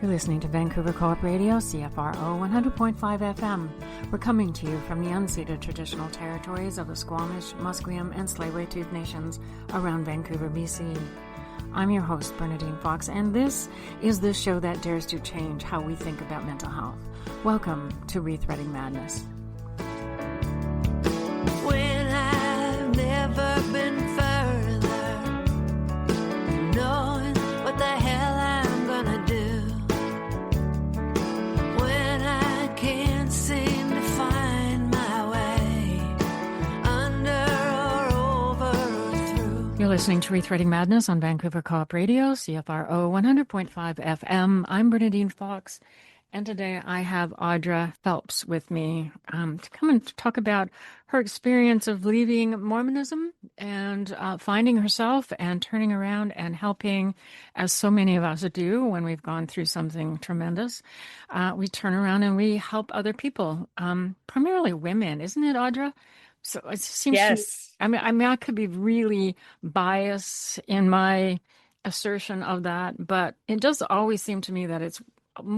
You're listening to Vancouver Co-op Radio, CFRO 100.5 FM. We're coming to you from the unceded traditional territories of the Squamish, Musqueam, and Tsleil-Waututh nations around Vancouver, BC. I'm your host, Bernadine Fox, and this is the show that dares to change how we think about mental health. Welcome to Rethreading Madness. When I've never been further from knowing what the hell I'm gonna do, when I can't seem to find my way under or over or through. You're listening to Rethreading Madness on Vancouver Co-op Radio, CFRO 100.5 FM. I'm Bernadine Fox. And today I have Audra Phelps with me to come and talk about her experience of leaving Mormonism and finding herself and turning around and helping, as so many of us do when we've gone through something tremendous. We turn around and we help other people, primarily women, isn't it, Audra? So it seems Yes. I mean, I could be really biased in my assertion of that, but it does always seem to me that it's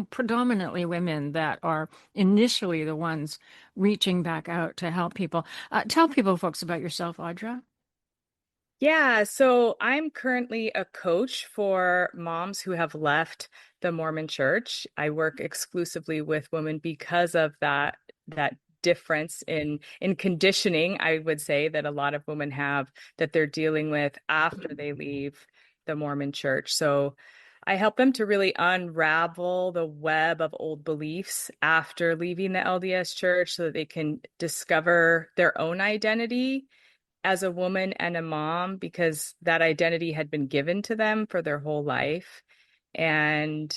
predominantly women that are initially the ones reaching back out to help people. Tell people, folks, about yourself, Audra. Yeah, so I'm currently a coach for moms who have left the Mormon Church. I work exclusively with women because of that difference in conditioning, I would say, that a lot of women have that they're dealing with after they leave the Mormon Church. So I help them to really unravel the web of old beliefs after leaving the LDS Church so that they can discover their own identity as a woman and a mom, because that identity had been given to them for their whole life. And,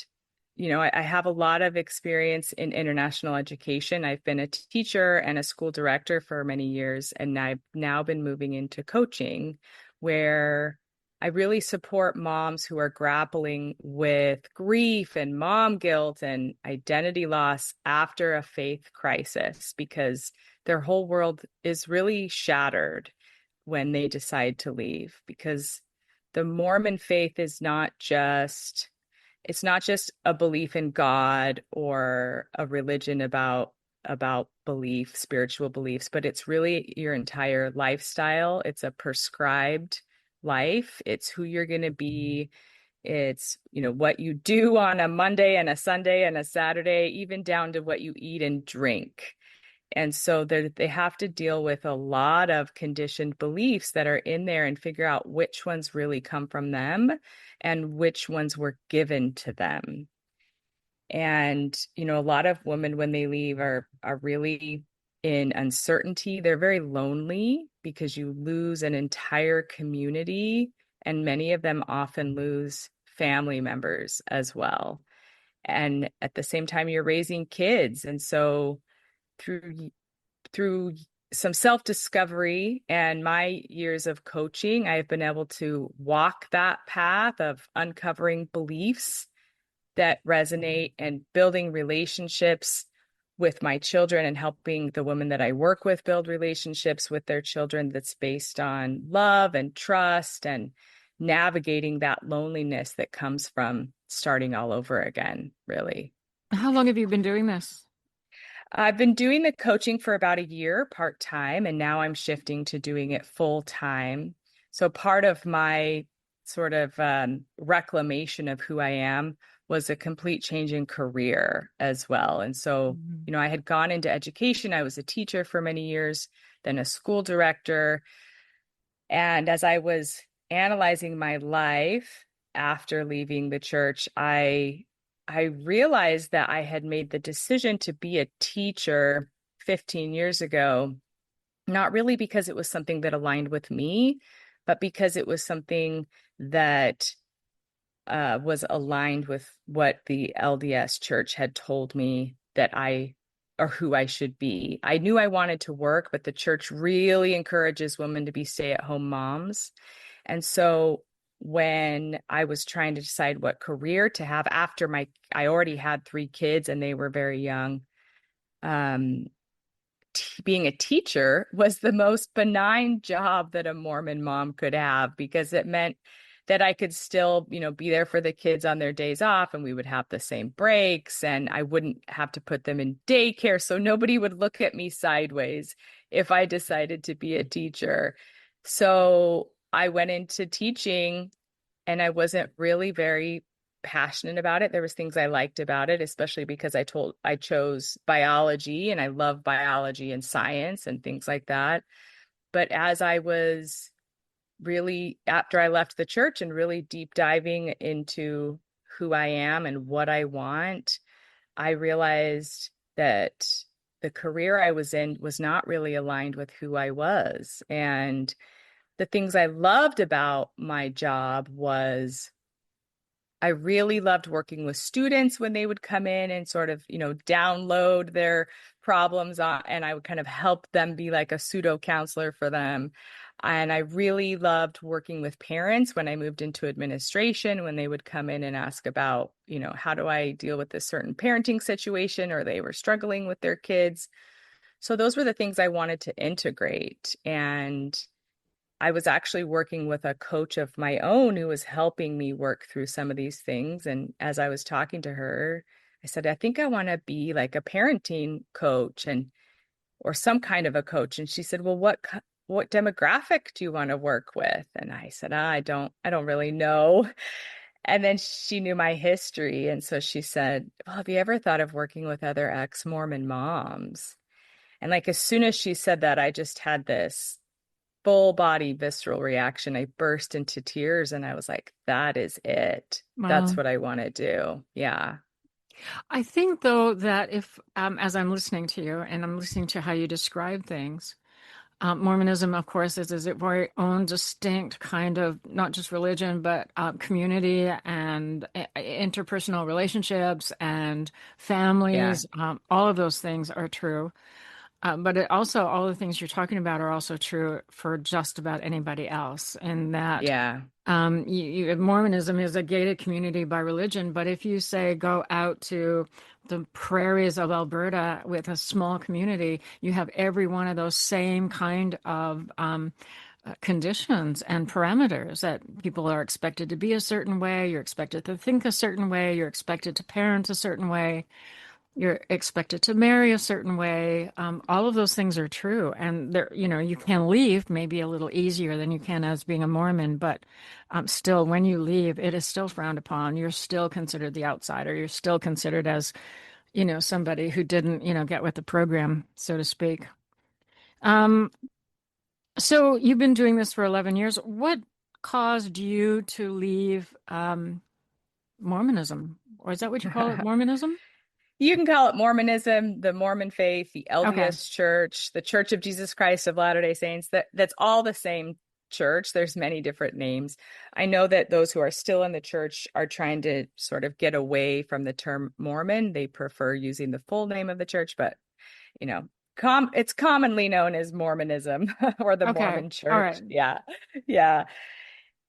you know, I have a lot of experience in international education. I've been a teacher and a school director for many years, and I've now been moving into coaching, where I really support moms who are grappling with grief and mom guilt and identity loss after a faith crisis, because their whole world is really shattered when they decide to leave. Because the Mormon faith is it's not just a belief in God or a religion about belief, spiritual beliefs, but it's really your entire lifestyle. It's a prescribed life. It's who you're going to be. It's, you know, what you do on a Monday and a Sunday and a Saturday, even down to what you eat and drink. And so they have to deal with a lot of conditioned beliefs that are in there and figure out which ones really come from them and which ones were given to them. And, you know, a lot of women, when they leave, are really in uncertainty. They're very lonely because you lose an entire community, and many of them often lose family members as well. And at the same time, you're raising kids. And so through some self-discovery and my years of coaching, I've been able to walk that path of uncovering beliefs that resonate and building relationships with my children and helping the women that I work with build relationships with their children that's based on love and trust and navigating that loneliness that comes from starting all over again, really. How long have you been doing this? I've been doing the coaching for about a year, part-time, and now I'm shifting to doing it full-time. So part of my sort of reclamation of who I am was a complete change in career as well. And so, you know, I had gone into education. I was a teacher for many years, then a school director. And as I was analyzing my life after leaving the church, I realized that I had made the decision to be a teacher 15 years ago, not really because it was something that aligned with me, but because it was something that was aligned with what the LDS Church had told me that who I should be. I knew I wanted to work, but the church really encourages women to be stay-at-home moms. And so when I was trying to decide what career to have after I already had 3 kids and they were very young, being a teacher was the most benign job that a Mormon mom could have, because it meant that I could still, be there for the kids on their days off, and we would have the same breaks, and I wouldn't have to put them in daycare. So nobody would look at me sideways if I decided to be a teacher. So I went into teaching, and I wasn't really very passionate about it. There was things I liked about it, especially because I chose biology, and I love biology and science and things like that. But as I was really, after I left the church and really deep diving into who I am and what I want, I realized that the career I was in was not really aligned with who I was. And the things I loved about my job was I really loved working with students when they would come in and sort of, download their problems on, and I would kind of help them, be like a pseudo counselor for them. And I really loved working with parents when I moved into administration, when they would come in and ask about, how do I deal with this certain parenting situation, or they were struggling with their kids. So those were the things I wanted to integrate. And I was actually working with a coach of my own who was helping me work through some of these things. And as I was talking to her, I said, I think I want to be like a parenting coach or some kind of a coach. And she said, well, what demographic do you want to work with? And I said, I don't really know. And then she knew my history. And so she said, well, have you ever thought of working with other ex-Mormon moms? And like, as soon as she said that, I just had this full body visceral reaction. I burst into tears, and I was like, that is it. That's Wow. what I want to do. Yeah. I think, though, that if, as I'm listening to you and I'm listening to how you describe things, Mormonism, of course, is its very own distinct kind of not just religion, but community and interpersonal relationships and Yeah. families. All of those things are true. But it also, all the things you're talking about are also true for just about anybody else. In that Yeah. Mormonism is a gated community by religion, but if you say go out to the prairies of Alberta with a small community, you have every one of those same kind of conditions and parameters that people are expected to be a certain way, you're expected to think a certain way, you're expected to parent a certain way. You're expected to marry a certain way. All of those things are true. And there, you can leave maybe a little easier than you can as being a Mormon, but still, when you leave, it is still frowned upon. You're still considered the outsider. You're still considered as, somebody who didn't, get with the program, so to speak. Um, so you've been doing this for 11 years. What caused you to leave Mormonism? Or is that what you call it, Mormonism? You can call it Mormonism, the Mormon faith, the Okay. LDS Church, the Church of Jesus Christ of Latter-day Saints. That's all the same church. There's many different names. I know that those who are still in the church are trying to sort of get away from the term Mormon. They prefer using the full name of the church, but you know, it's commonly known as Mormonism or the Okay. Mormon All Church. right. Yeah. Yeah.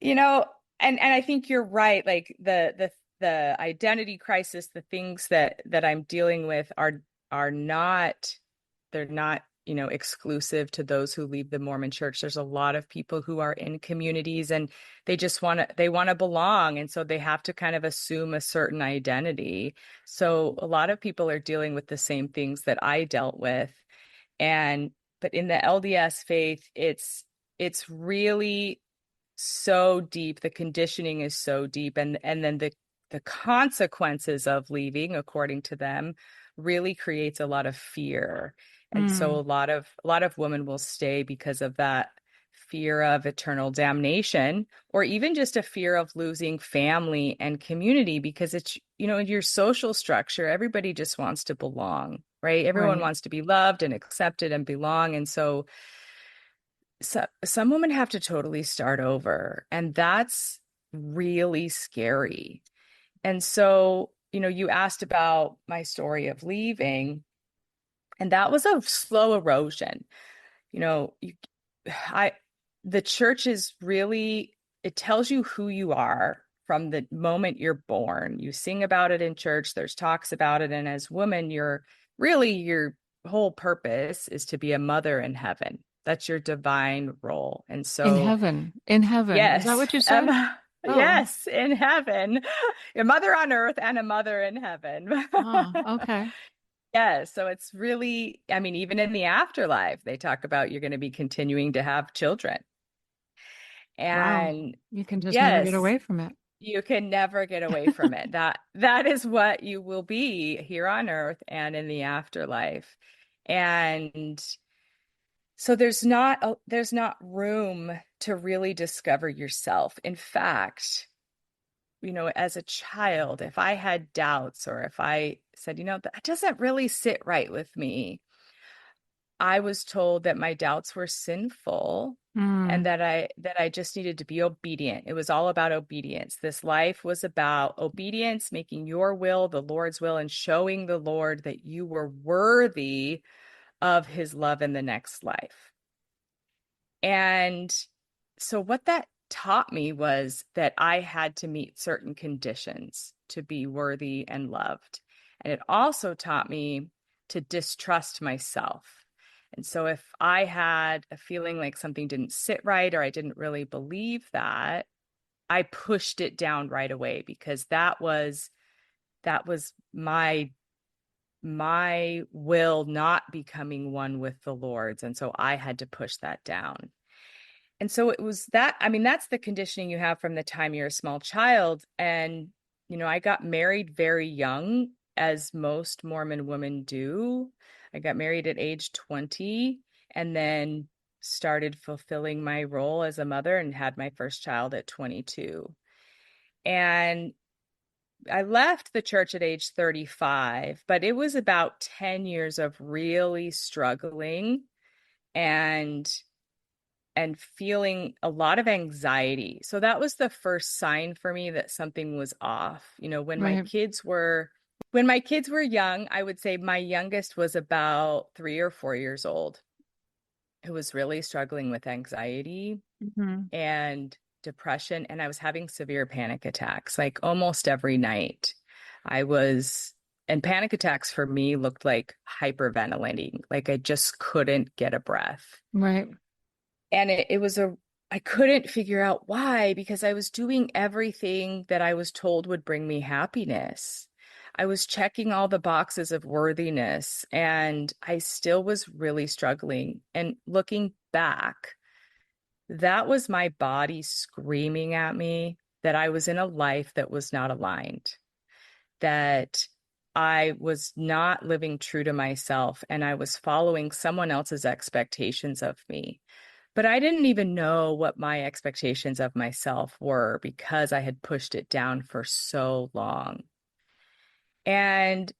You know, and I think you're right. Like the identity crisis, the things that I'm dealing with are not, they're not, exclusive to those who leave the Mormon Church. There's a lot of people who are in communities, and they want to belong, and so they have to kind of assume a certain identity. So a lot of people are dealing with the same things that I dealt with. And but in the LDS faith, it's really so deep. The conditioning is so deep, and then the consequences of leaving, according to them, really creates a lot of fear. And so Mm. a lot of women will stay because of that fear of eternal damnation, or even just a fear of losing family and community, because it's, in your social structure, everybody just wants to belong, right? Everyone Right. wants to be loved and accepted and belong. And so some women have to totally start over, and that's really scary. And so, you asked about my story of leaving, and that was a slow erosion. You know, you, I the church is really, it tells you who you are from the moment you're born. You sing about it in church, there's talks about it, and as women, your whole purpose is to be a mother in heaven. That's your divine role. And In so, heaven. In heaven. Is that yes, what you said? Oh, Yes, in heaven. A mother on earth and a mother in heaven. oh, okay. Yes, so it's really, I mean, even in the afterlife, they talk about you're going to be continuing to have children. Wow. And You can just never get yes, away from it. you can never get away from it. That is what you will be here on earth and in the afterlife. And so there's not room to really discover yourself. In fact, as a child, if I had doubts or if I said, that doesn't really sit right with me, I was told that my doubts were sinful and Mm, that I just needed to be obedient. It was all about obedience. This life was about obedience, making your will the Lord's will and showing the Lord that you were worthy of his love in the next life. And so what that taught me was that I had to meet certain conditions to be worthy and loved. And it also taught me to distrust myself. And so if I had a feeling like something didn't sit right or I didn't really believe that, I pushed it down right away because that was my will not becoming one with the Lord's. And so I had to push that down. And so it was that, I mean, that's the conditioning you have from the time you're a small child. And, I got married very young, as most Mormon women do. I got married at age 20 and then started fulfilling my role as a mother and had my first child at 22. And I left the church at age 35, but it was about 10 years of really struggling and feeling a lot of anxiety. So that was the first sign for me that something was off. right. When my kids were young, I would say my youngest was about 3 or 4 years old, who was really struggling with anxiety Hmm. and depression. And I was having severe panic attacks like almost every night. I was, and panic attacks for me looked like hyperventilating, like I just couldn't get a breath. Right. And I couldn't figure out why, because I was doing everything that I was told would bring me happiness. I was checking all the boxes of worthiness, and I still was really struggling. And looking back, that was my body screaming at me that I was in a life that was not aligned, that I was not living true to myself, and I was following someone else's expectations of me. But I didn't even know what my expectations of myself were because I had pushed it down for so long. And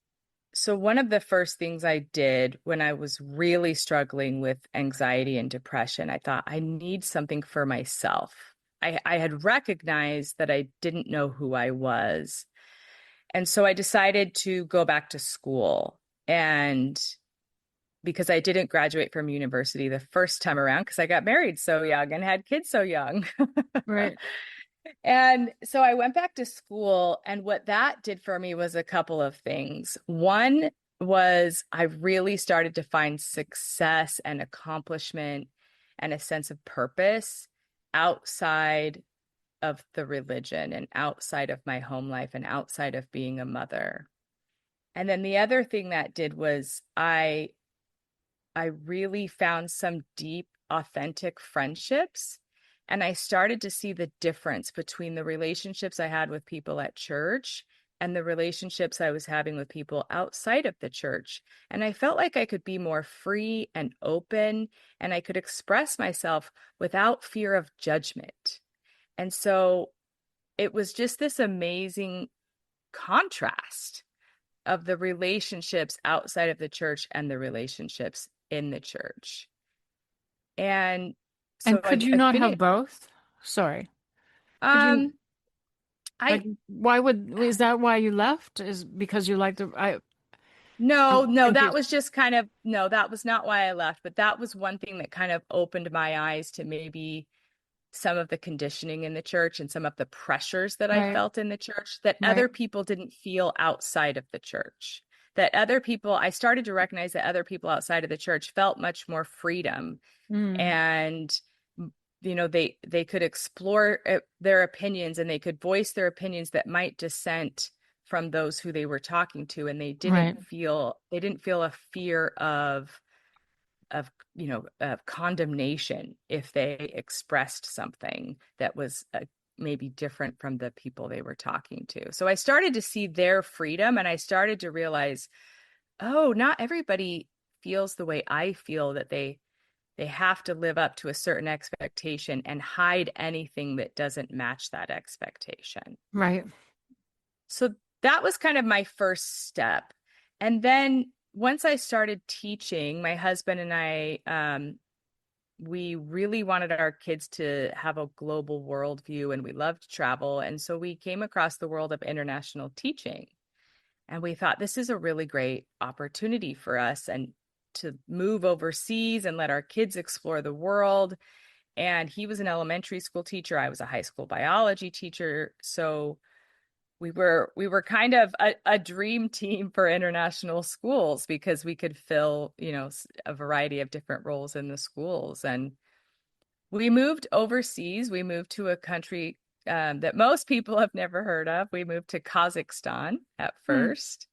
so, one of the first things I did when I was really struggling with anxiety and depression, I thought, I need something for myself. I had recognized that I didn't know who I was. And so I decided to go back to school. And because I didn't graduate from university the first time around because I got married so young and had kids so young. Right. And so I went back to school, and what that did for me was a couple of things. One was I really started to find success and accomplishment and a sense of purpose outside of the religion and outside of my home life and outside of being a mother. And then the other thing that did was I really found some deep, authentic friendships. And I started to see the difference between the relationships I had with people at church and the relationships I was having with people outside of the church. And I felt like I could be more free and open, and I could express myself without fear of judgment. And so it was just this amazing contrast of the relationships outside of the church and the relationships in the church. And so And could you I not have finished. both? Sorry. Could you Um, like I why would is that why you left? Is because you like the No, I'm no, that confused. was just kind of no, that was not why I left, but that was one thing that kind of opened my eyes to maybe some of the conditioning in the church and some of the pressures that I Right. felt in the church that Right. other people didn't feel outside of the church. That other people, I started to recognize that other people outside of the church felt much more freedom Mm. and they could explore their opinions, and they could voice their opinions that might dissent from those who they were talking to, and they Right. didn't feel a fear of condemnation if they expressed something that was maybe different from the people they were talking to. So I started to see their freedom, and I started to realize, oh, not everybody feels the way I feel, that they have to live up to a certain expectation and hide anything that doesn't match that expectation. Right. So that was kind of my first step. And then once I started teaching, my husband and I, we really wanted our kids to have a global worldview, and we loved travel. And so we came across the world of international teaching. And we thought, this is a really great opportunity for us, and to move overseas and let our kids explore the world. And he was an elementary school teacher. I was a high school biology teacher. So we were kind of a dream team for international schools, because we could fill, a variety of different roles in the schools. And we moved overseas. We moved to a country that most people have never heard of. We moved to Kazakhstan at first.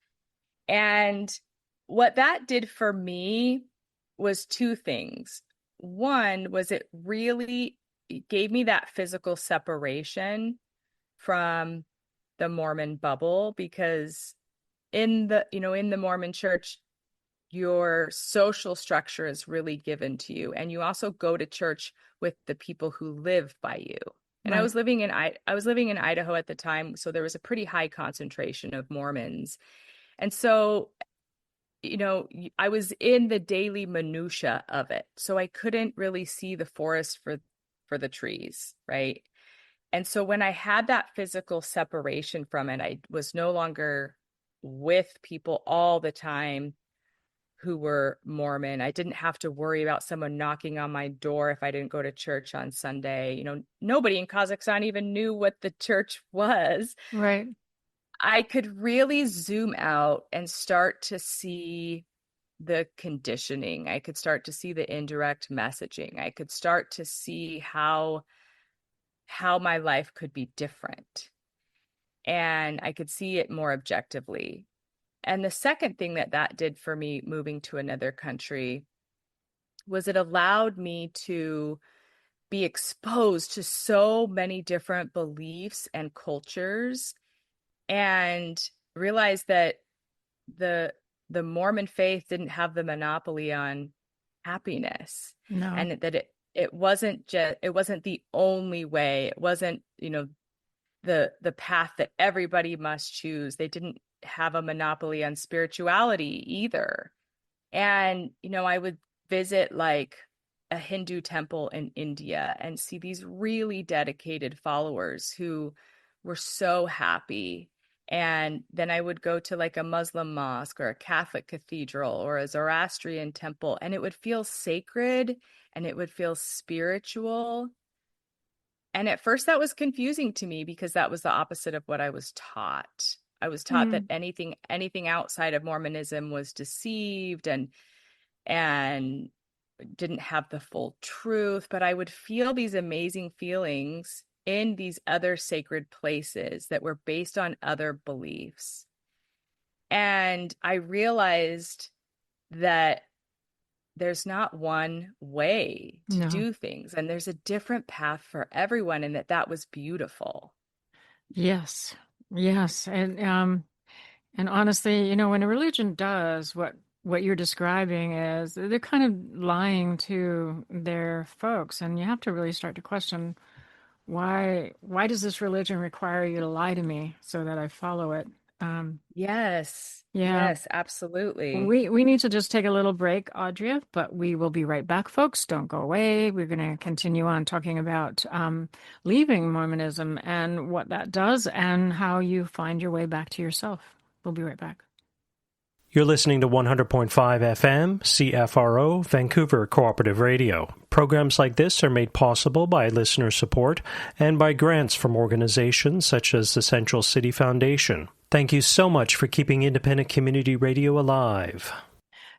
And what that did for me was two things. One was it really gave me that physical separation from the Mormon bubble, because in the Mormon Church, your social structure is really given to you, and you also go to church with the people who live by you. And Right. I was living in Idaho at the time, so there was a pretty high concentration of Mormons. And so, I was in the daily minutia of it. So I couldn't really see the forest for the trees, right? And so when I had that physical separation from it, I was no longer with people all the time who were Mormon. I didn't have to worry about someone knocking on my door if I didn't go to church on Sunday. Nobody in Kazakhstan even knew what the church was. Right. I could really zoom out and start to see the conditioning. I could start to see the indirect messaging. I could start to see how my life could be different. And I could see it more objectively. And the second thing that did for me, moving to another country, was it allowed me to be exposed to so many different beliefs and cultures, and realize that the Mormon faith didn't have the monopoly on happiness. No. And that it wasn't the only way. It wasn't, the path that everybody must choose. They didn't have a monopoly on spirituality either. And, I would visit like a Hindu temple in India and see these really dedicated followers who were so happy. And then I would go to like a Muslim mosque or a Catholic cathedral or a Zoroastrian temple, and it would feel sacred and it would feel spiritual. And at first that was confusing to me, because that was the opposite of what I was taught. I was taught that anything outside of Mormonism was deceived and didn't have the full truth. But I would feel these amazing feelings in these other sacred places that were based on other beliefs. And I realized that there's not one way to do things, and there's a different path for everyone, and that was beautiful. Yes. Yes. And honestly, when a religion does what you're describing, is they're kind of lying to their folks, and you have to really start to question, why does this religion require you to lie to me so that I follow it? Yes. Yeah. Yes, absolutely. We need to just take a little break, Audra, but we will be right back, folks. Don't go away. We're going to continue on talking about leaving Mormonism and what that does and how you find your way back to yourself. We'll be right back. You're listening to 100.5 FM, CFRO, Vancouver Cooperative Radio. Programs like this are made possible by listener support and by grants from organizations such as the Central City Foundation. Thank you so much for keeping independent community radio alive.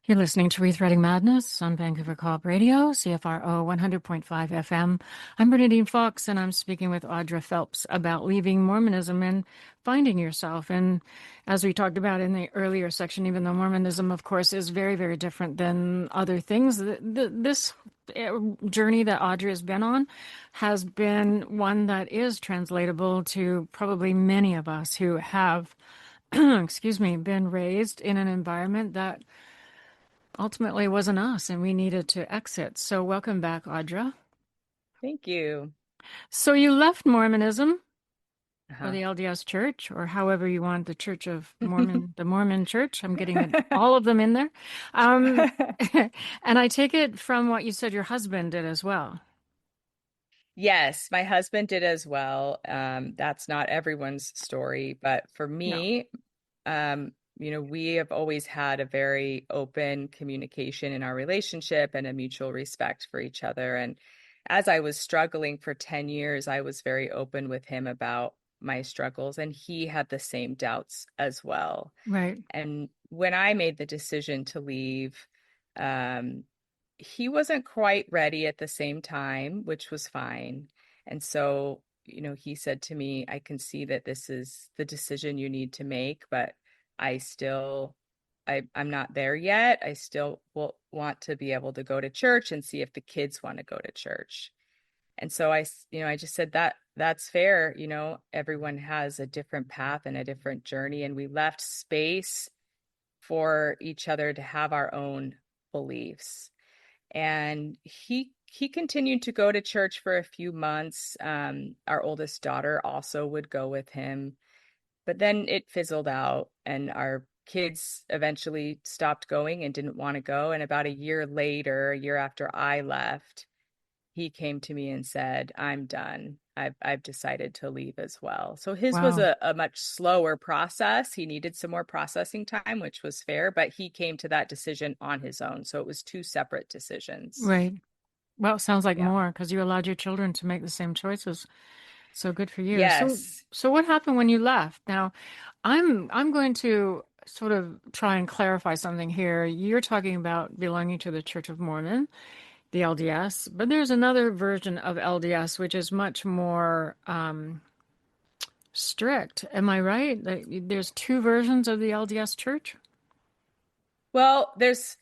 You're listening to Rethreading Madness on Vancouver Co-op Radio, CFRO 100.5 FM. I'm Bernadine Fox, and I'm speaking with Audra Phelps about leaving Mormonism and finding yourself. And as we talked about in the earlier section, even though Mormonism, of course, is very, very different than other things, this journey that Audra has been on has been one that is translatable to probably many of us who have, excuse me, been raised in an environment that ultimately wasn't us and we needed to exit. So welcome back, Audra. Thank you. So you left Mormonism or Uh-huh. the LDS Church, or however you want, the Church of Mormon, the Mormon Church. I'm getting all of them in there. Um, and I take it from what you said your husband did as well. Yes, my husband did as well. That's not everyone's story, but for No. me, we have always had a very open communication in our relationship and a mutual respect for each other. And as I was struggling for 10 years, I was very open with him about my struggles, and he had the same doubts as well. Right. And when I made the decision to leave, um, he wasn't quite ready at the same time, which was fine. And so, he said to me, I can see that this is the decision you need to make, but I still, I'm not there yet. I still will want to be able to go to church and see if the kids want to go to church. And so I just said that's fair. Everyone has a different path and a different journey, and we left space for each other to have our own beliefs. And he continued to go to church for a few months. Our oldest daughter also would go with him, but then it fizzled out, and our kids eventually stopped going and didn't want to go. And about a year later, a year after I left, he came to me and said, I'm done. I've decided to leave as well. So his was Wow. a much slower process. He needed some more processing time, which was fair, but he came to that decision on his own. So it was two separate decisions. Right. Well, it sounds like Yeah. more because you allowed your children to make the same choices. So good for you. So, Yes. so what happened when you left? Now, I'm going to sort of try and clarify something here. You're talking about belonging to the Church of Mormon, the LDS, but there's another version of LDS which is much more strict. Am I right? There's two versions of the LDS Church? Well, there's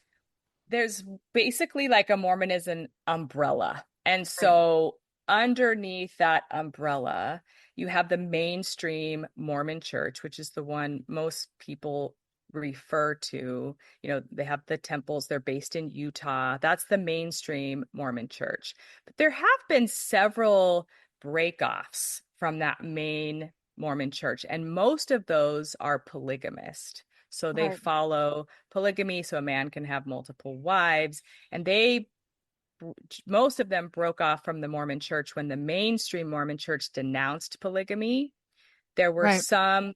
basically like a Mormonism umbrella. And Right. so underneath that umbrella, you have the mainstream Mormon Church, which is the one most people refer to. They have the temples, they're based in Utah. That's the mainstream Mormon Church. But there have been several breakoffs from that main Mormon Church, and most of those are polygamist. So they Right. follow polygamy, so a man can have multiple wives. And most of them broke off from the Mormon Church when the mainstream Mormon Church denounced polygamy. There were Right. some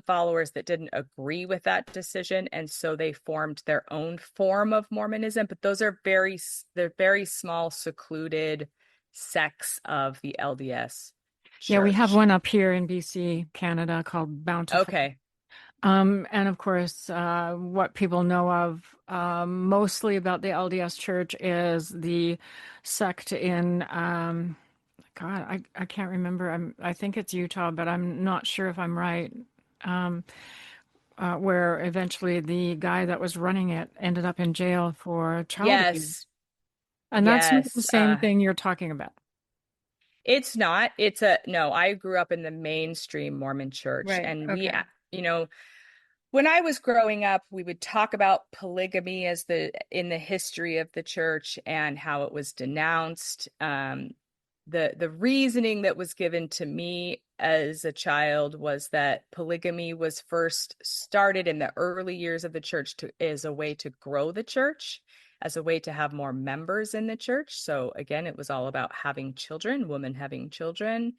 followers that didn't agree with that decision, and so they formed their own form of Mormonism. But they're very small, secluded sects of the LDS Yeah, we have Church. one up here in BC, Canada, called Bountiful. Okay. And of course, what people know of mostly about the LDS Church is the sect in, God, I can't remember. I think it's Utah, but I'm not sure if I'm right. Um, where eventually the guy that was running it ended up in jail for child abuse. Yes. And that's not the Yes. same thing you're talking about. It's not. No, I grew up in the mainstream Mormon church, Right. and Okay. you know, when I was growing up, we would talk about polygamy in the history of the church and how it was denounced. The reasoning that was given to me as a child was that polygamy was first started in the early years of the church as a way to grow the church, as a way to have more members in the church. So again, it was all about having children, women having children.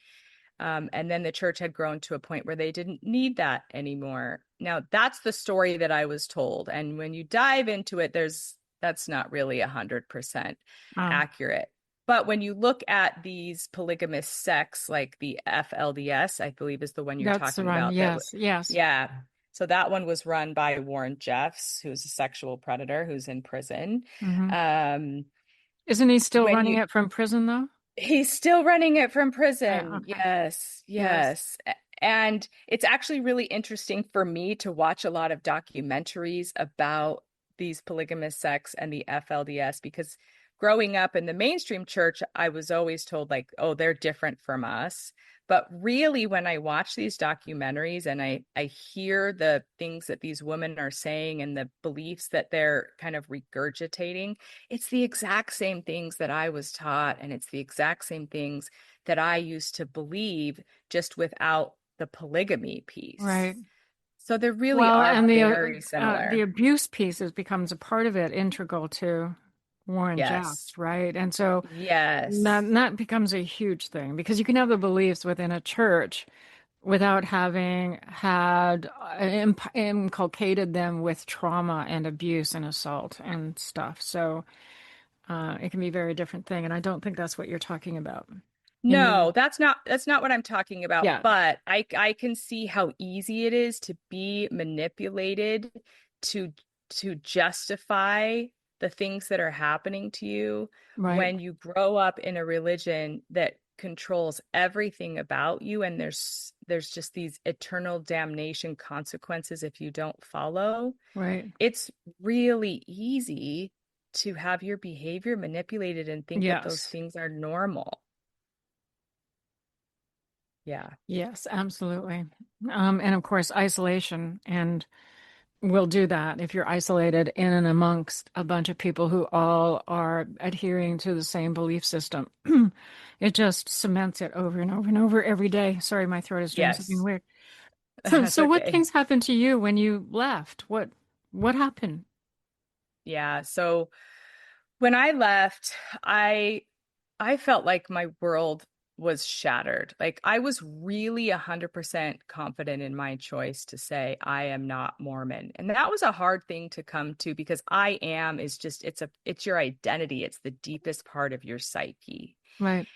And then the church had grown to a point where they didn't need that anymore. Now, that's the story that I was told. And when you dive into it, that's not really 100% Wow. accurate. But when you look at these polygamous sects, like the FLDS, I believe is the one you're That's the talking one. about, Yes. Yes. yeah. So that one was run by Warren Jeffs, who's a sexual predator who's in prison. Hmm. Um, Isn't he still when running you it from prison though? He's still running it from prison. Okay. Yes, Yes. yes. And it's actually really interesting for me to watch a lot of documentaries about these polygamous sects and the FLDS because growing up in the mainstream church, I was always told like, oh, they're different from us. But really, when I watch these documentaries and I hear the things that these women are saying and the beliefs that they're kind of regurgitating, it's the exact same things that I was taught, and it's the exact same things that I used to believe, just without the polygamy piece. Right. So they really Well, are and very the similar. abuse pieces becomes a part of it, integral to Warren Yes. Jeffs, right? And so Yes. that becomes a huge thing because you can have the beliefs within a church without having had inculcated them with trauma and abuse and assault and stuff. So it can be a very different thing, and I don't think that's what you're talking about. In your No, that's not what I'm talking about, Yeah, but I can see how easy it is to be manipulated to to justify the things that are happening to you right, when you grow up in a religion that controls everything about you, and there's just these eternal damnation consequences if you don't follow. right. It's really easy to have your behavior manipulated and think that those Yes. things are normal. Yeah. Yes, absolutely. And of course, isolation and will do that if you're isolated in and amongst a bunch of people who all are adhering to the same belief system. It just cements it over and over and over every day. Sorry, my throat is doing something Yes. weird. So, That's so what okay. things happened to you when you left? What happened? Yeah. So when I left, I felt like my world was shattered. Like I was really 100% confident in my choice to say I am not Mormon. And that was a hard thing to come to because I am is just it's your identity. It's the deepest part of your psyche. Right.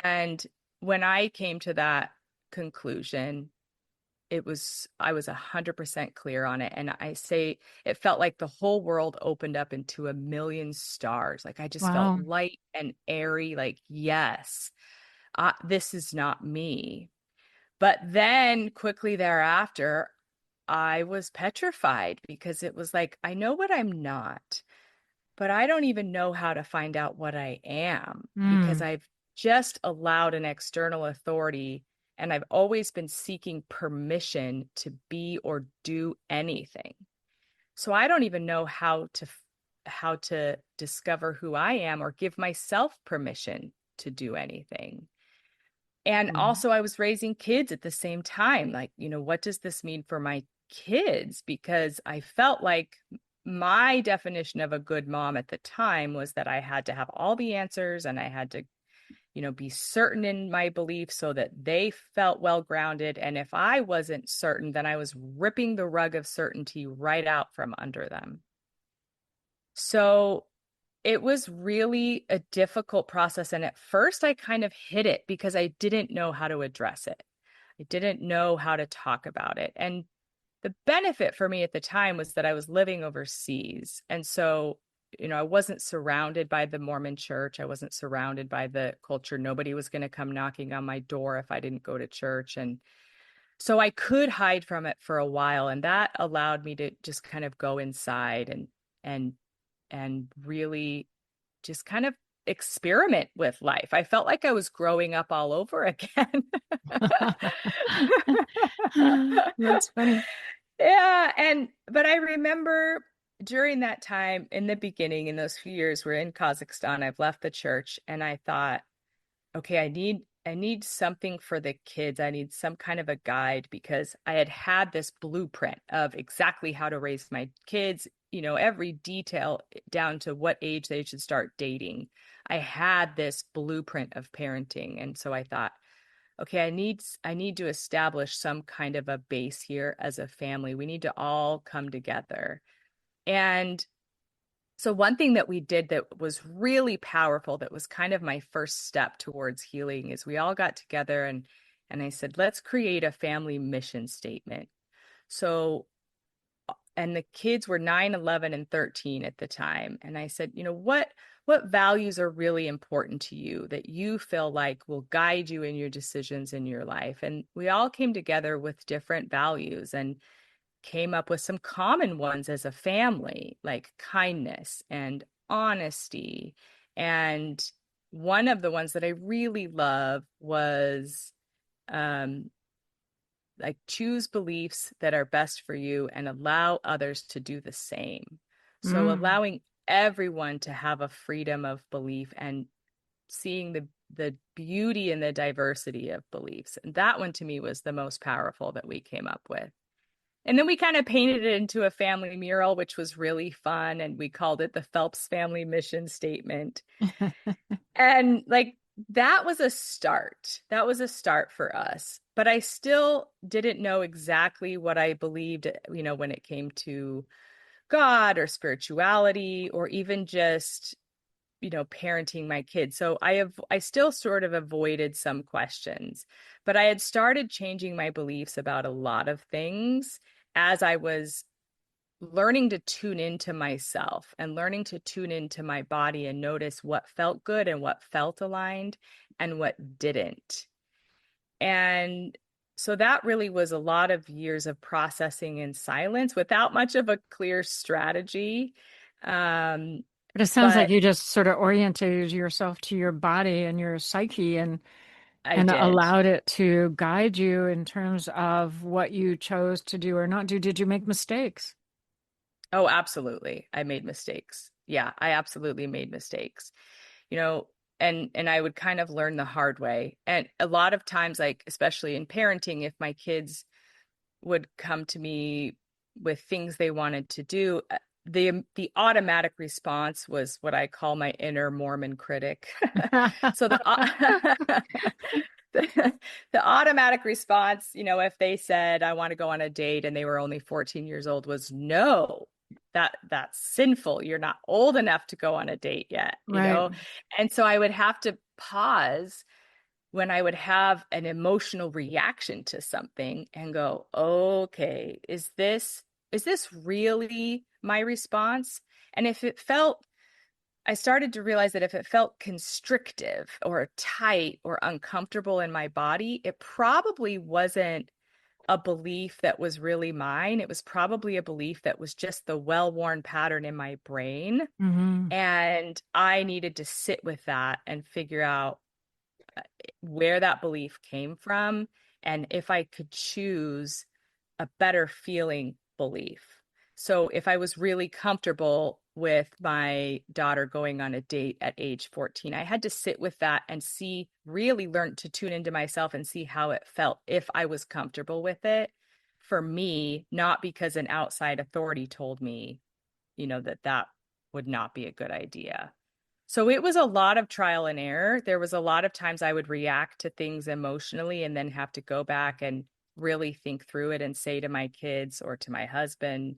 And when I came to that conclusion, I was 100% clear on it. And I say it felt like the whole world opened up into a million stars. Like I just felt Wow. light and airy, like, yes, this is not me. But then quickly thereafter, I was petrified because it was like, I know what I'm not, but I don't even know how to find out what I am because Mm, I've just allowed an external authority and I've always been seeking permission to be or do anything. So I don't even know how to discover who I am or give myself permission to do anything. And mm, also I was raising kids at the same time. Like, what does this mean for my kids? Because I felt like my definition of a good mom at the time was that I had to have all the answers and I had to, be certain in my beliefs so that they felt well grounded. And if I wasn't certain, then I was ripping the rug of certainty right out from under them. So it was really a difficult process. And at first, I kind of hid it because I didn't know how to address it. I didn't know how to talk about it. And the benefit for me at the time was that I was living overseas. And so, I wasn't surrounded by the Mormon church. I wasn't surrounded by the culture. Nobody was going to come knocking on my door if I didn't go to church. And so I could hide from it for a while. And that allowed me to just kind of go inside and, and really just kind of experiment with life. I felt like I was growing up all over again. that's funny. Yeah, but I remember during that time in the beginning, in those few years, we're in Kazakhstan. I've left the church and I thought, okay, I need something for the kids. I need some kind of a guide because I had this blueprint of exactly how to raise my kids, every detail down to what age they should start dating. I had this blueprint of parenting. And so I thought, okay, I need to establish some kind of a base here as a family. We need to all come together. And so one thing that we did that was really powerful, that was kind of my first step towards healing, is we all got together and I said, let's create a family mission statement. So and the kids were 9, 11, and 13 at the time. And I said, what values are really important to you that you feel like will guide you in your decisions in your life? And we all came together with different values and came up with some common ones as a family, like kindness and honesty. And one of the ones that I really love was um, like choose beliefs that are best for you and allow others to do the same. So Mm. allowing everyone to have a freedom of belief and seeing the beauty and the diversity of beliefs. And that one to me was the most powerful that we came up with. And then we kind of painted it into a family mural, which was really fun. And we called it the Phelps Family Mission Statement. And like that was a start. That was a start for us. But I still didn't know exactly what I believed, when it came to God or spirituality or even just, parenting my kids. So I still sort of avoided some questions, but I had started changing my beliefs about a lot of things as I was learning to tune into myself and learning to tune into my body and notice what felt good and what felt aligned and what didn't. And so that really was a lot of years of processing in silence without much of a clear strategy. Um, But it sounds like but you just sort of oriented yourself to your body and your psyche I and did. allowed it to guide you in terms of what you chose to do or not do. Did you make mistakes? Oh, absolutely. I made mistakes. Yeah, I absolutely made mistakes. You know, and I would kind of learn the hard way. And a lot of times, like especially in parenting, if my kids would come to me with things they wanted to do, the automatic response was what I call my inner Mormon critic. So the automatic response, if they said I want to go on a date and they were only 14 years old, was no. That's sinful. You're not old enough to go on a date yet. Right. And so I would have to pause when I would have an emotional reaction to something and go, okay, is this really my response? And if it felt, I started to realize that if it felt constrictive or tight or uncomfortable in my body, it probably wasn't a belief that was really mine. It was probably a belief that was just the well-worn pattern in my brain. Hmm. And I needed to sit with that and figure out where that belief came from and if I could choose a better feeling belief. So if I was really comfortable with my daughter going on a date at age 14, I had to sit with that and really learn to tune into myself and see how it felt if I was comfortable with it for me, not because an outside authority told me, that would not be a good idea. So it was a lot of trial and error. There was a lot of times I would react to things emotionally and then have to go back and really think through it and say to my kids or to my husband,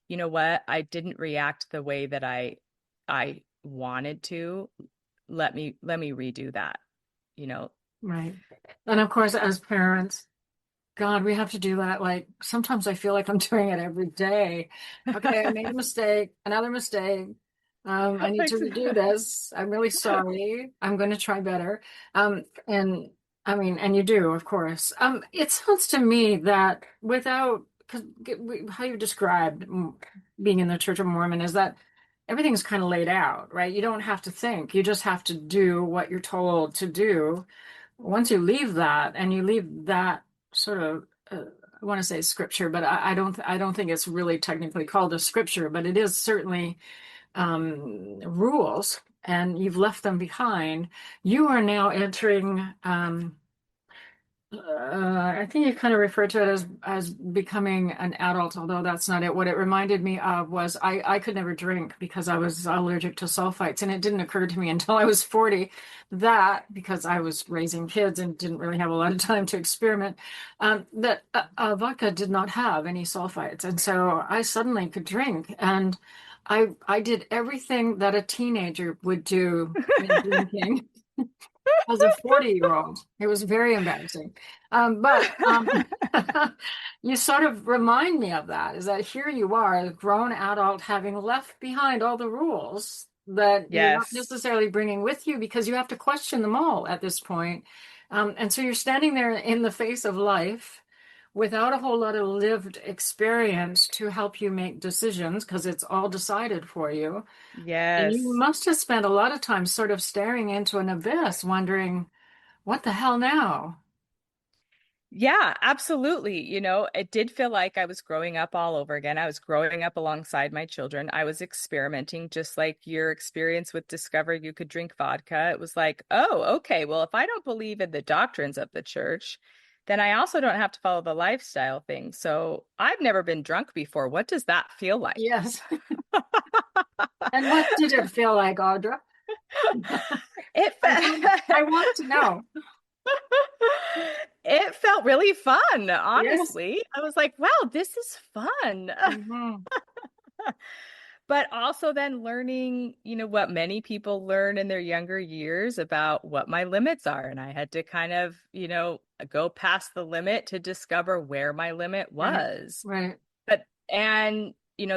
you know what? I didn't react the way that I wanted to. Let me redo that, you know. Right. And of course, as parents, God, we have to do that. Like sometimes I feel like I'm doing it every day. Okay, I made a mistake, another mistake. I need to redo this. I'm really sorry. I'm going to try better. And I mean, and you do, of course. It sounds to me that without, because how you described being in the Church of Mormon is that everything's kind of laid out, right? You don't have to think. You just have to do what you're told to do. Once you leave that and you leave that sort of I want to say scripture, but I don't think it's really technically called a scripture, but it is certainly rules, and you've left them behind. You are now entering. I think you kind of referred to it as becoming an adult, although that's not it. What it reminded me of was I could never drink because I was allergic to sulfites, and it didn't occur to me until I was 40 that because I was raising kids and didn't really have a lot of time to experiment, that vodka did not have any sulfites, and so I suddenly could drink, and I did everything that a teenager would do in drinking. as a 40-year-old. It was very embarrassing. But you sort of remind me of that, is that here you are, a grown adult, having left behind all the rules that you're not Yes. necessarily bringing with you because you have to question them all at this point. And so you're standing there in the face of life without a whole lot of lived experience to help you make decisions because it's all decided for you. And you Yes. must have spent a lot of time sort of staring into an abyss, wondering, what the hell now? Yeah, absolutely. It did feel like I was growing up all over again. I was growing up alongside my children. I was experimenting, just like your experience with discovering you could drink vodka. It was like, oh, okay, well, if I don't believe in the doctrines of the church, then I also don't have to follow the lifestyle thing. So I've never been drunk before. What does that feel like? Yes. And what did it feel like, Audra? It I want to know. It felt really fun, Yes. honestly. I was like, wow, this is fun. Mhm. But also then learning, what many people learn in their younger years about what my limits are. And I had to kind of, go past the limit to discover where my limit Right. was. Right.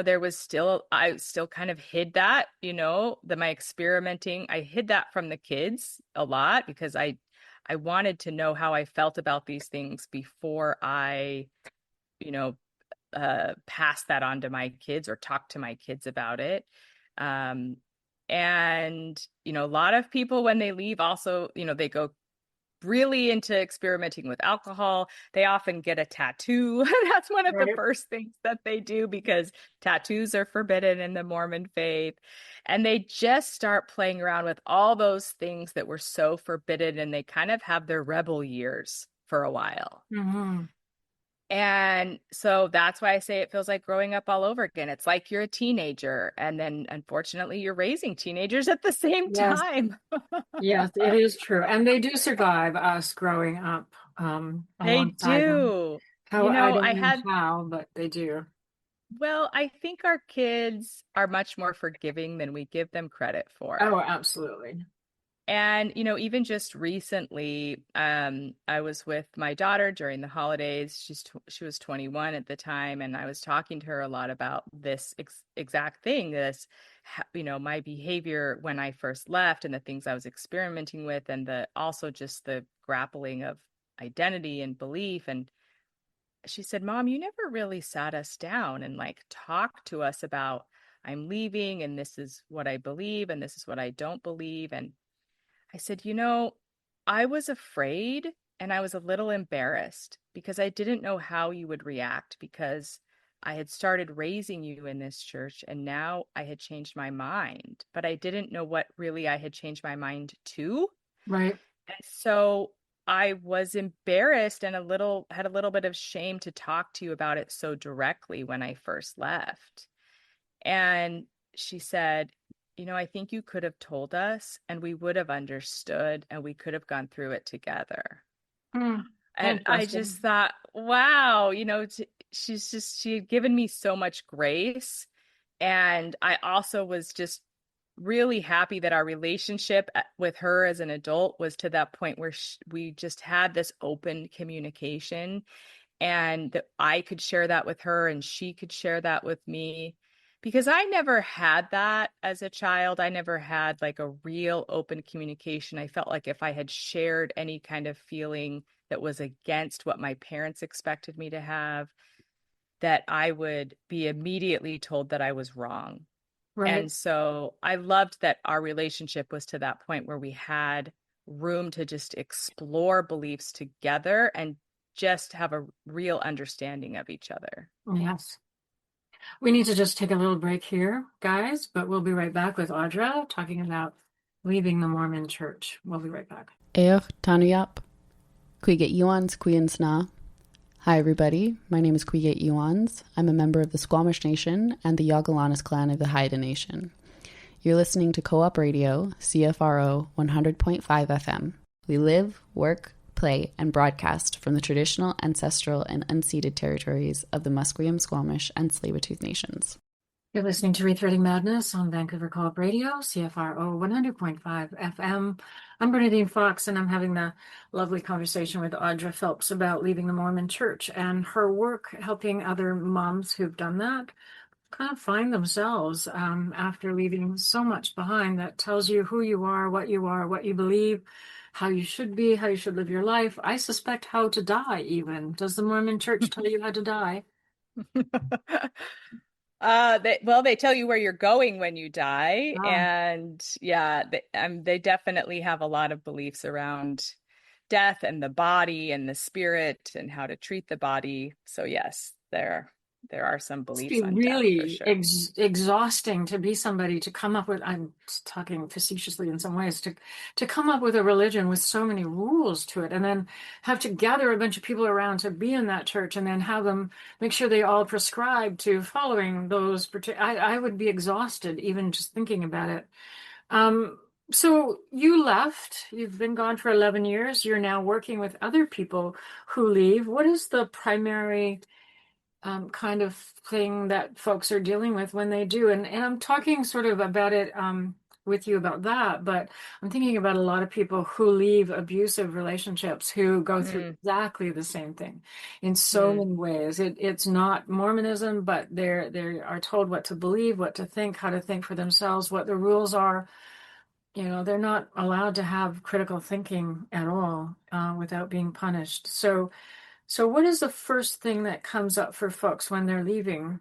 There was I still kind of hid that, my experimenting, I hid that from the kids a lot because I wanted to know how I felt about these things before I, you know, pass that on to my kids or talk to my kids about it. And, a lot of people when they leave also, they go really into experimenting with alcohol. They often get a tattoo. That's one of the Right. first things that they do because tattoos are forbidden in the Mormon faith. And they just start playing around with all those things that were so forbidden, and they kind of have their rebel years for a while. Mm-hmm. And so that's why I say it feels like growing up all over again. It's like you're a teenager, and then unfortunately you're raising teenagers at the same Yes. time. Yes, it is true. And they do survive us growing up They alongside them. do. How, I don't know how, but they do. Well, I think our kids are much more forgiving than we give them credit for. Oh, absolutely. And, even just recently, I was with my daughter during the holidays. She was 21 at the time, and I was talking to her a lot about this exact thing, my behavior when I first left and the things I was experimenting with, and also just the grappling of identity and belief. And she said, Mom, you never really sat us down and talked to us about, I'm leaving and this is what I believe and this is what I don't believe. And I said, I was afraid and I was a little embarrassed because I didn't know how you would react, because I had started raising you in this church and now I had changed my mind, but I didn't know what really I had changed my mind to. Right. And so I was embarrassed and had a little bit of shame to talk to you about it so directly when I first left. And she said, I think you could have told us and we would have understood and we could have gone through it together. And I just Interesting. thought, wow, she had given me so much grace. And I also was just really happy that our relationship with her as an adult was to that point where we just had this open communication, and that I could share that with her and she could share that with me, because I never had that as a child. I never had a real open communication. I felt like if I had shared any kind of feeling that was against what my parents expected me to have, that I would be immediately told that I was wrong. Right. And so I loved that our relationship was to that point where we had room to just explore beliefs together and just have a real understanding of each other. Yes. We need to just take a little break here, guys, but we'll be right back with Audra talking about leaving the Mormon Church. We'll be right back. Eoch Tanuyap, Quiget Yuans Quiensna. Hi, everybody. My name is Quiget Yuans. I'm a member of the Squamish Nation and the Yagalanis clan of the Haida Nation. You're listening to Co-op Radio, CFRO 100.5 FM. We live, work, play, and broadcast from the traditional, ancestral, and unceded territories of the Musqueam, Squamish, and Tsleil-Waututh Nations. You're listening to Rethreading Madness on Vancouver Co-op Radio, CFRO 100.5 FM. I'm Bernadine Fox, and I'm having the lovely conversation with Audra Phelps about leaving the Mormon Church and her work helping other moms who've done that kind of find themselves after leaving so much behind that tells you who you are, what you believe, how you should be, how you should live your life. I suspect how to die even. Does the Mormon Church tell you how to die? They tell you where you're going when you die, Ah, and yeah, they definitely have a lot of beliefs around death and the body and the spirit and how to treat the body. So yes, there are some must beliefs be on death for really sure. exhausting to be somebody to come up with, I'm talking facetiously in some ways, to come up with a religion with so many rules to it and then have to gather a bunch of people around to be in that church and then have them make sure they all prescribe to following those particular. I would be exhausted even just thinking about it. Um, so you left, you've been gone for 11 years. You're now working with other people who leave. What is the primary kind of thing that folks are dealing with when they do? And I'm talking sort of about it with you about that, but I'm thinking about a lot of people who leave abusive relationships who go through Mm, exactly the same thing in so mm. many ways. It's not Mormonism, but they are told what to believe, what to think, how to think for themselves, what the rules are. You know, they're not allowed to have critical thinking at all without being punished. So what is the first thing that comes up for folks when they're leaving?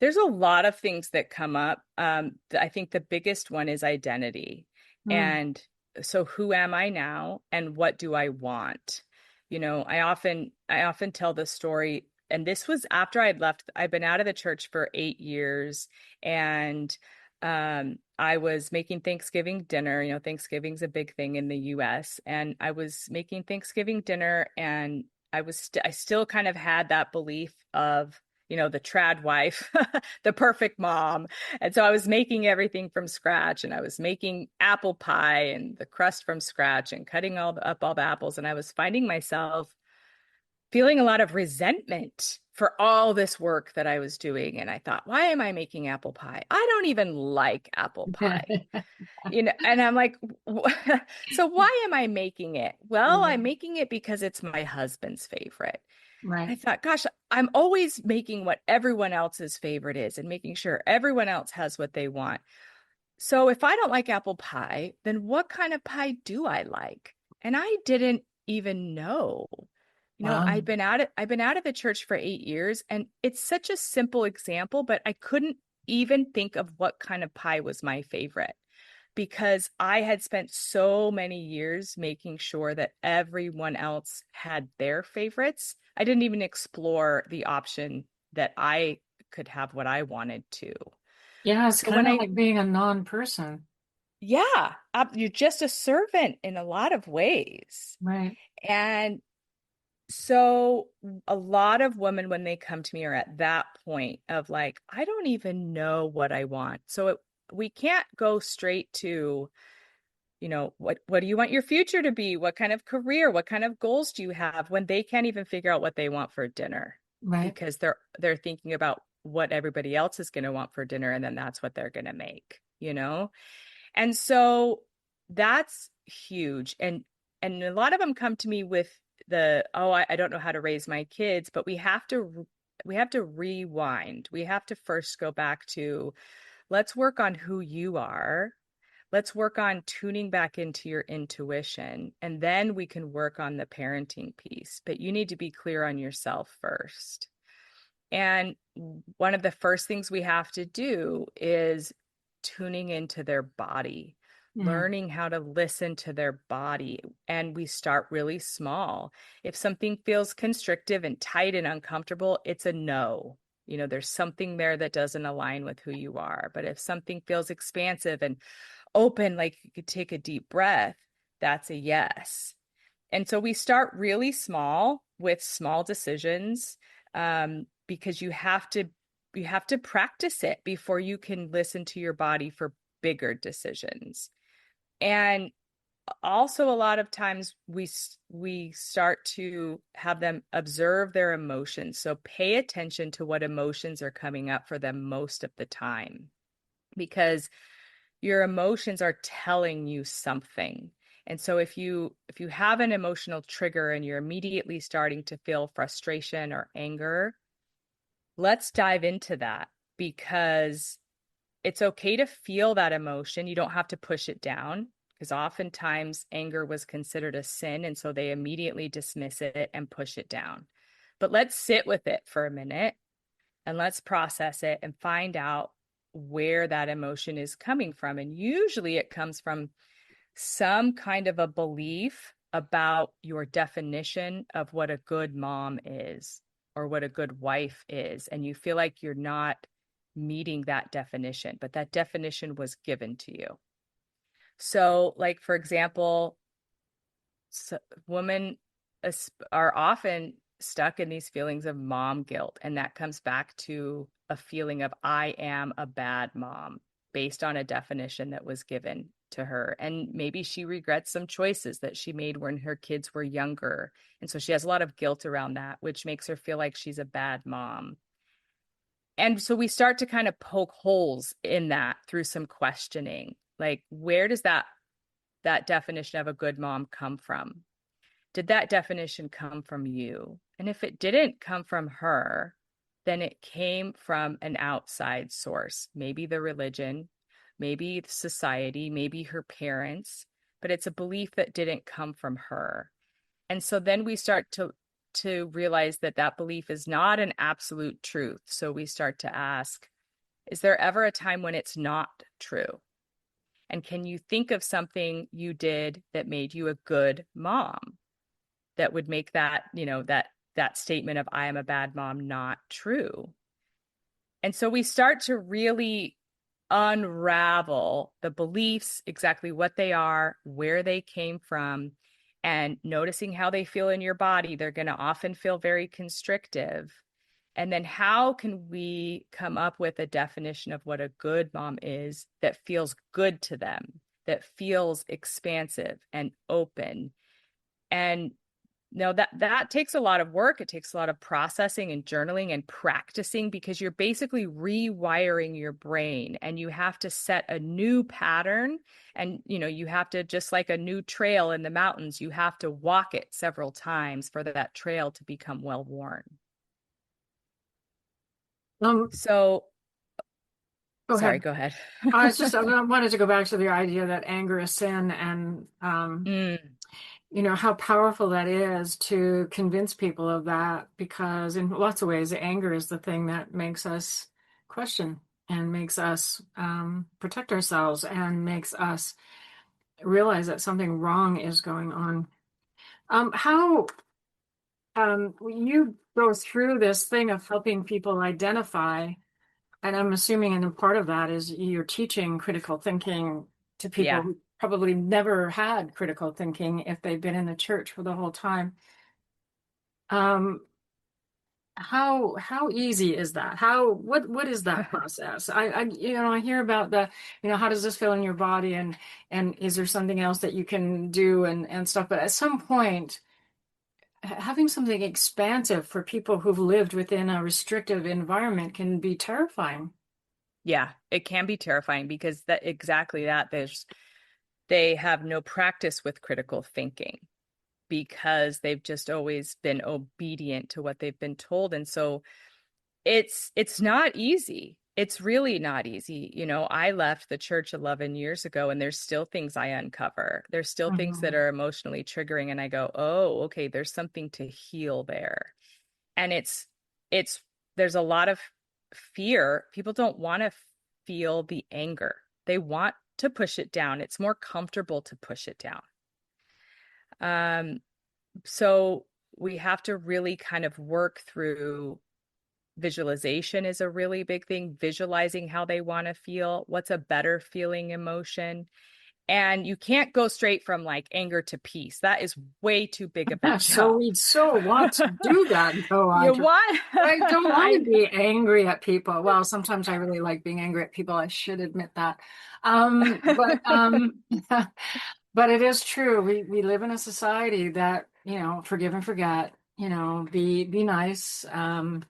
There's a lot of things that come up. I think the biggest one is identity. Hmm. And so who am I now and what do I want? I often tell this story, and this was after I'd left. I'd been out of the church for 8 years, and I was making Thanksgiving dinner. Thanksgiving's a big thing in the US, and I was making Thanksgiving dinner, and I still kind of had that belief of the trad wife, the perfect mom. And so I was making everything from scratch, and I was making apple pie and the crust from scratch and cutting up all the apples. And I was finding myself feeling a lot of resentment for all this work that I was doing. And I thought, why am I making apple pie? I don't even like apple pie. And I'm like, so why am I making it? Well, I'm making it because it's my husband's favorite. Right. I thought, gosh, I'm always making what everyone else's favorite is and making sure everyone else has what they want. So if I don't like apple pie, then what kind of pie do I like? And I didn't even know. Wow. I've been out of the church for 8 years, and it's such a simple example, but I couldn't even think of what kind of pie was my favorite because I had spent so many years making sure that everyone else had their favorites. I didn't even explore the option that I could have what I wanted to. Yeah, it's So kind when of I, like being a non-person. yeah, you're just a servant in a lot of ways. Right. And so a lot of women, when they come to me, are at that point of like, I don't even know what I want. So we can't go straight to what do you want your future to be? What kind of career, what kind of goals do you have when they can't even figure out what they want for dinner Right. because they're thinking about what everybody else is going to want for dinner, and then that's what they're going to make. And so that's huge. And a lot of them come to me with I don't know how to raise my kids, but we have to rewind. We have to first go back to, let's work on who you are. Let's work on tuning back into your intuition, and then we can work on the parenting piece. But you need to be clear on yourself first. And one of the first things we have to do is tuning into their body, Mm. learning how to listen to their body. And we start really small. If something feels constrictive and tight and uncomfortable, it's a no. There's something there that doesn't align with who you are. But if something feels expansive and open, like you could take a deep breath, that's a yes. And so we start really small with small decisions, because you have to practice it before you can listen to your body for bigger decisions. And also a lot of times we start to have them observe their emotions. So pay attention to what emotions are coming up for them most of the time, because your emotions are telling you something. And so if you have an emotional trigger and you're immediately starting to feel frustration or anger, let's dive into that, because it's okay to feel that emotion. You don't have to push it down, because oftentimes anger was considered a sin, and so they immediately dismiss it and push it down. But let's sit with it for a minute and let's process it and find out where that emotion is coming from. And usually it comes from some kind of a belief about your definition of what a good mom is or what a good wife is. And you feel like you're not meeting that definition, but that definition was given to you. So, like, for example, women are often stuck in these feelings of mom guilt. And that comes back to a feeling of, I am a bad mom, based on a definition that was given to her. And maybe she regrets some choices that she made when her kids were younger. And so she has a lot of guilt around that, which makes her feel like she's a bad mom. And so we start to kind of poke holes in that through some questioning. Like, where does that definition of a good mom come from? Did that definition come from you? And if it didn't come from her, then it came from an outside source, maybe the religion, maybe society, maybe her parents, but it's a belief that didn't come from her. And so then we start to realize that that belief is not an absolute truth. So we start to ask, is there ever a time when it's not true? And can you think of something you did that made you a good mom that would make that, that statement of I am a bad mom not true? And so we start to really unravel the beliefs, exactly what they are, where they came from, and noticing how they feel in your body. They're going to often feel very constrictive. And then how can we come up with a definition of what a good mom is that feels good to them, that feels expansive and open? And no, that takes a lot of work. It takes a lot of processing and journaling and practicing, because you're basically rewiring your brain, and you have to set a new pattern. And, you have to, just like a new trail in the mountains, you have to walk it several times for that trail to become well worn. So, Go sorry, ahead. go ahead. I wanted to go back to the idea that anger is sin, and how powerful that is to convince people of that, because in lots of ways, anger is the thing that makes us question and makes us protect ourselves and makes us realize that something wrong is going on. How you go through this thing of helping people identify, and I'm assuming, and a part of that is you're teaching critical thinking to people who probably never had critical thinking if they've been in the church for the whole time. How easy is that? What is that process? I hear about the, how does this feel in your body, and is there something else that you can do and stuff, but at some point having something expansive for people who've lived within a restrictive environment can be terrifying. Yeah, it can be terrifying, because they have no practice with critical thinking, because they've just always been obedient to what they've been told. And so it's not easy. It's really not easy. I left the church 11 years ago, and there's still things I uncover. There's still things that are emotionally triggering, and I go, oh, okay, there's something to heal there. And there's a lot of fear. People don't want to feel the anger. They want to push it down. It's more comfortable to push it down. So we have to really kind of work through. Visualization is a really big thing, visualizing how they want to feel, what's a better feeling emotion. And you can't go straight from like anger to peace. That is way too big of a jump. So we want to do that, though, Audra. You want? I don't want to be angry at people. Well, sometimes I really like being angry at people. I should admit that. But it is true. We live in a society that, forgive and forget, be nice. And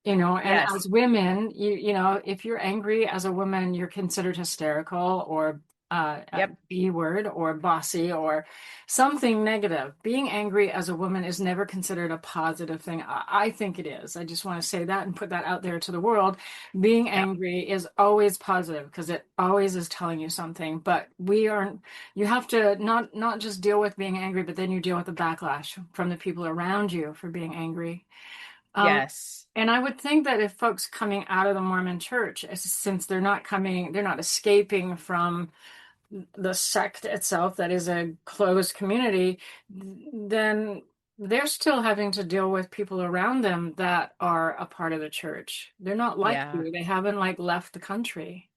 Yes. as women, if you're angry as a woman, you're considered hysterical or a Yep. B word or bossy or something negative. Being angry as a woman is never considered a positive thing. I think it is. I just want to say that and put that out there to the world. Being Yep. angry is always positive because it always is telling you something. But you have to not just deal with being angry, but then you deal with the backlash from the people around you for being angry. Um, Yes. and I would think that if folks coming out of the Mormon Church, since they're not escaping from the sect itself, that is a closed community, then they're still having to deal with people around them that are a part of the church. They're not like Yeah. you. They haven't like left the country.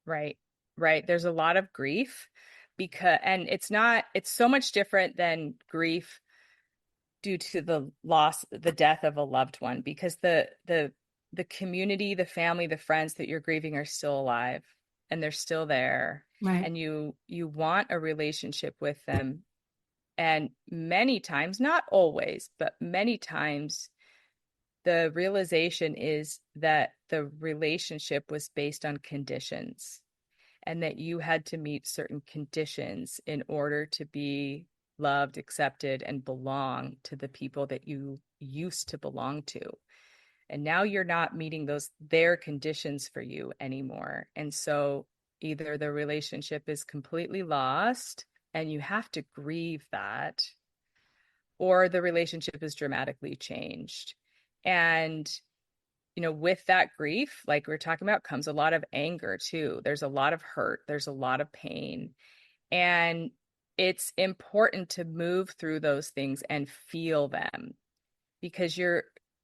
Right. Right. There's a lot of grief and it's so much different than grief due to the death of a loved one, because the community, the family, the friends that you're grieving are still alive and they're still there, Right. and you want a relationship with them. And many times, not always, but many times, the realization is that the relationship was based on conditions, and that you had to meet certain conditions in order to be loved, accepted, and belong to the people that you used to belong to. And now you're not meeting their conditions for you anymore. And so either the relationship is completely lost and you have to grieve that, or the relationship is dramatically changed. And with that grief, like we are talking about, comes a lot of anger too. There's a lot of hurt, there's a lot of pain. And it's important to move through those things and feel them, because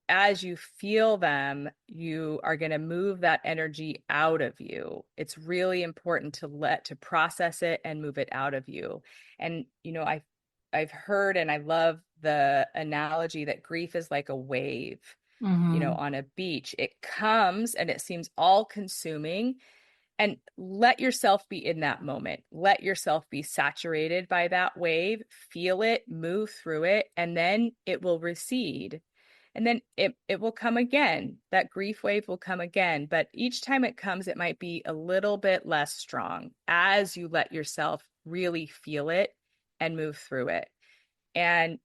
as you feel them, you are going to move that energy out of you. It's really important to process it and move it out of you. And I've heard, and I love the analogy that grief is like a wave, Hmm. on a beach. It comes and it seems all consuming, and let yourself be in that moment. Let yourself be saturated by that wave, feel it, move through it, and then it will recede. And then it will come again. That grief wave will come again. But each time it comes, it might be a little bit less strong as you let yourself really feel it and move through it. And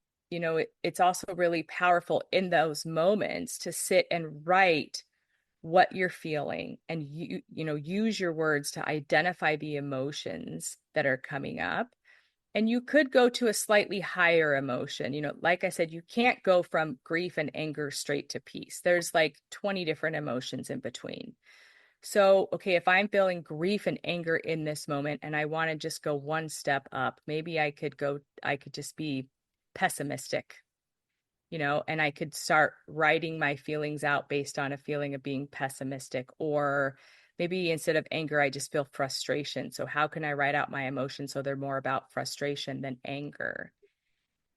it's also really powerful in those moments to sit and write what you're feeling, and use your words to identify the emotions that are coming up. And you could go to a slightly higher emotion. Like I said, you can't go from grief and anger straight to peace. There's like 20 different emotions in between. So, okay, if I'm feeling grief and anger in this moment and I want to just go one step up, maybe I could just be pessimistic, and I could start writing my feelings out based on a feeling of being pessimistic. Or maybe instead of anger, I just feel frustration. So how can I write out my emotions so they're more about frustration than anger?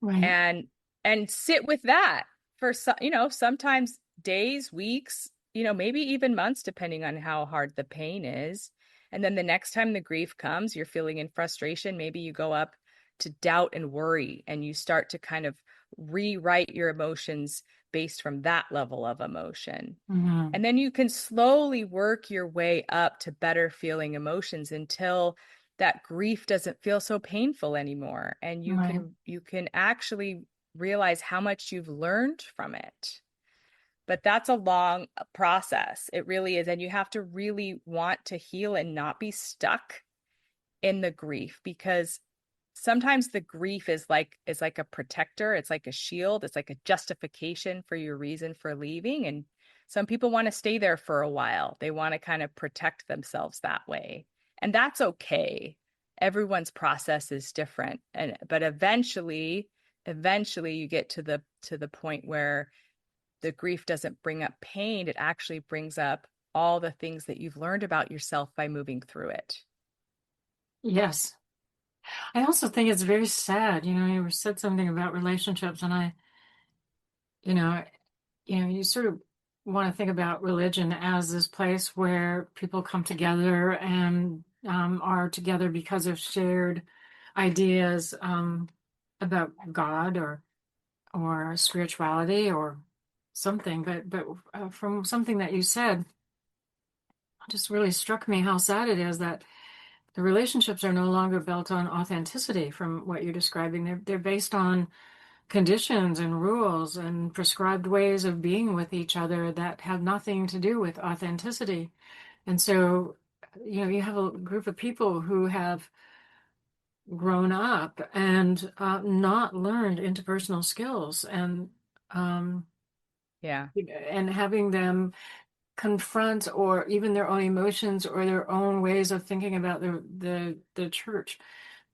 Right. And sit with that for sometimes days, weeks, maybe even months, depending on how hard the pain is. And then the next time the grief comes, you're feeling in frustration, maybe you go up to doubt and worry, and you start to kind of rewrite your emotions based from that level of emotion. Hmm. And then you can slowly work your way up to better feeling emotions until that grief doesn't feel so painful anymore, and you Right. can actually realize how much you've learned from it. But that's a long process. It really is. And you have to really want to heal and not be stuck in the grief, because sometimes the grief is like a protector, it's like a shield, it's like a justification for your reason for leaving. And some people want to stay there for a while. They want to kind of protect themselves that way. And that's okay. Everyone's process is different. But eventually you get to the point where the grief doesn't bring up pain, it actually brings up all the things that you've learned about yourself by moving through it. Yes. I also think it's very sad. You said something about relationships, and you know, you sort of want to think about religion as this place where people come together and are together because of shared ideas about God or spirituality or something, but from something that you said, just really struck me how sad it is that the relationships are no longer built on authenticity. From what you're describing, they're based on conditions and rules and prescribed ways of being with each other that have nothing to do with authenticity. And so, you have a group of people who have grown up and not learned interpersonal skills, and Yeah. and having them confront or even their own emotions or their own ways of thinking about the church,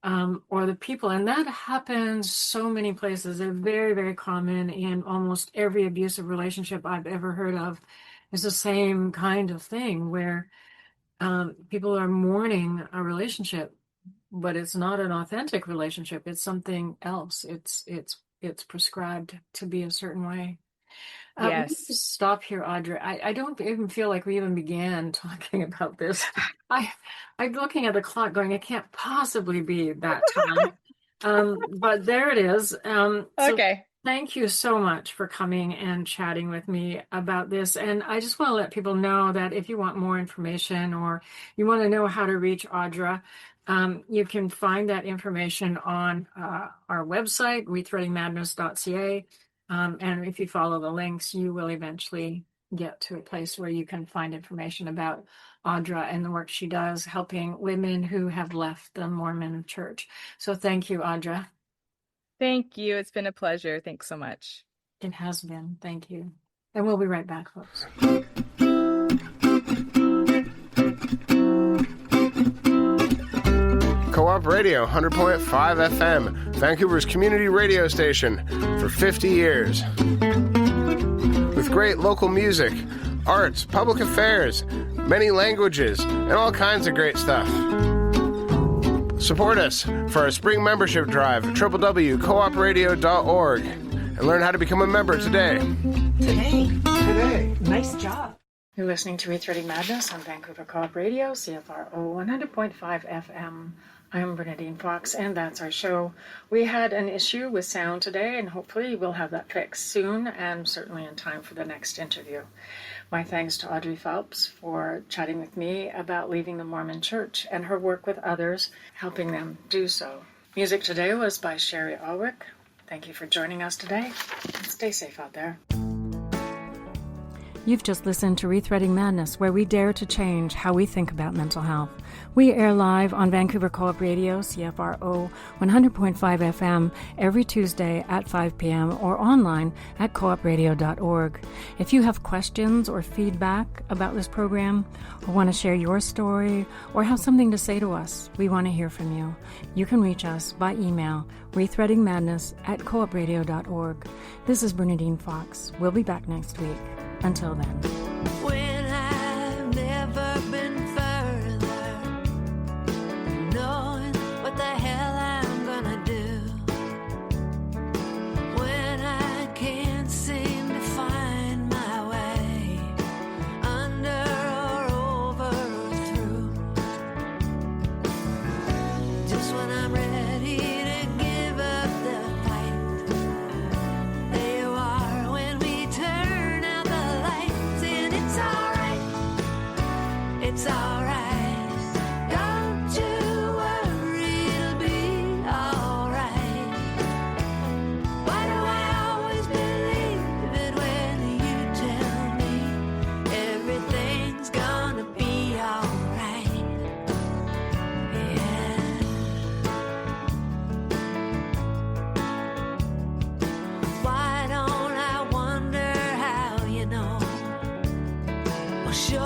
or the people. And that happens so many places. They're very, very common in almost every abusive relationship I've ever heard of. It's the same kind of thing where people are mourning a relationship, but it's not an authentic relationship. It's something else. It's prescribed to be a certain way. We need to Yes. stop here, Audra. I don't even feel like we even began talking about this. I'm looking at the clock going, it can't possibly be that time. But there it is. So Okay. thank you so much for coming and chatting with me about this. And I just want to let people know that if you want more information or you want to know how to reach Audra, you can find that information on our website, rethreadingmadness.ca. And if you follow the links, you will eventually get to a place where you can find information about Audra and the work she does, helping women who have left the Mormon Church. So thank you, Audra. Thank you. It's been a pleasure. Thanks so much. It has been. Thank you. And we'll be right back, folks. Co-op Radio, 100.5 FM, Vancouver's community radio station for 50 years. With great local music, arts, public affairs, many languages, and all kinds of great stuff. Support us for our spring membership drive at www.coopradio.org and learn how to become a member today. Today. Nice job. You're listening to Rethreading Madness on Vancouver Co-op Radio, CFRO 100.5 FM. I'm Bernadine Fox, and that's our show. We had an issue with sound today, and hopefully we'll have that fixed soon, and certainly in time for the next interview. My thanks to Audra Phelps for chatting with me about leaving the Mormon Church and her work with others, helping them do so. Music today was by Sherry Ulrich. Thank you for joining us today, and stay safe out there. You've just listened to Rethreading Madness, where we dare to change how we think about mental health. We air live on Vancouver Co-op Radio, CFRO 100.5 FM, every Tuesday at 5 p.m. or online at coopradio.org. If you have questions or feedback about this program, or want to share your story, or have something to say to us, we want to hear from you. You can reach us by email, rethreadingmadness@coopradio.org. This is Bernadine Fox. We'll be back next week. Until then. When I've never been further, knowing what the hell I'm gonna do. When I can't seem to find my way, under or over or through. Just when I'm ready to give up the fight, there you are when we turn out the lights, and it's alright, it's alright, don't you worry, it'll be alright. Why do I always believe it when you tell me everything's gonna be alright? Yeah. Why don't I wonder how you know? Well, sure.